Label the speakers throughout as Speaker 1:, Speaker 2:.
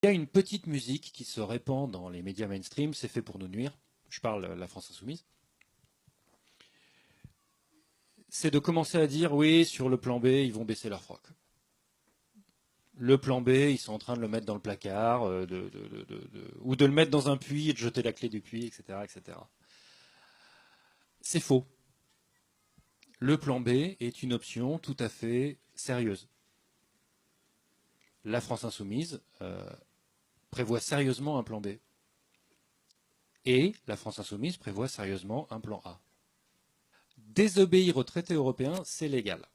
Speaker 1: Il y a une petite musique qui se répand dans les médias mainstream, c'est fait pour nous nuire. Je parle de la France insoumise. C'est de commencer à dire, oui, sur le plan B, ils vont baisser leur froc. Le plan B, ils sont en train de le mettre dans le placard, ou de le mettre dans un puits et de jeter la clé du puits, etc., etc. C'est faux. Le plan B est une option tout à fait sérieuse. La France insoumise prévoit sérieusement un plan B. Et la France insoumise prévoit sérieusement un plan A. Désobéir aux traités européens, c'est légal.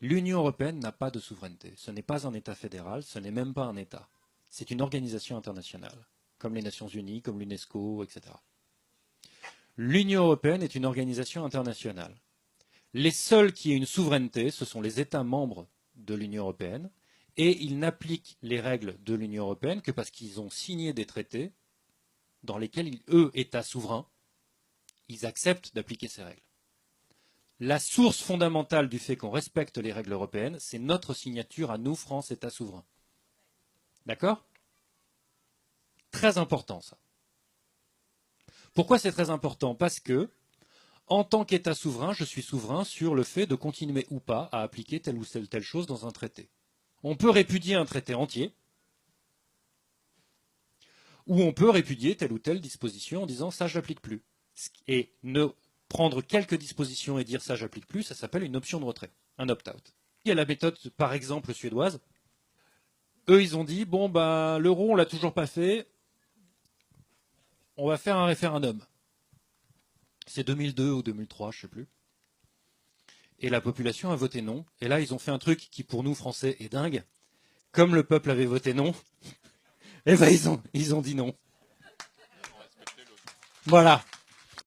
Speaker 1: L'Union européenne n'a pas de souveraineté. Ce n'est pas un État fédéral, ce n'est même pas un État. C'est une organisation internationale, comme les Nations Unies, comme l'UNESCO, etc. L'Union européenne est une organisation internationale. Les seuls qui aient une souveraineté, ce sont les États membres de l'Union européenne, et ils n'appliquent les règles de l'Union européenne que parce qu'ils ont signé des traités dans lesquels, eux, États souverains, ils acceptent d'appliquer ces règles. La source fondamentale du fait qu'on respecte les règles européennes, c'est notre signature à nous, France, État souverain. D'accord? Très important, ça. Pourquoi c'est très important? Parce que, en tant qu'État souverain, je suis souverain sur le fait de continuer ou pas à appliquer telle ou telle chose dans un traité. On peut répudier un traité entier, ou on peut répudier telle ou telle disposition en disant ça, j'applique plus. Et ne prendre quelques dispositions et dire ça, j'applique plus, ça s'appelle une option de retrait, un opt-out. Il y a la méthode, par exemple, suédoise. Eux, ils ont dit bon, ben, l'euro, on l'a toujours pas fait, on va faire un référendum. C'est 2002 ou 2003, je sais plus. Et la population a voté non. Et là, ils ont fait un truc qui, pour nous, Français, est dingue. Comme le peuple avait voté non, eh ben, ils ont dit non. Voilà.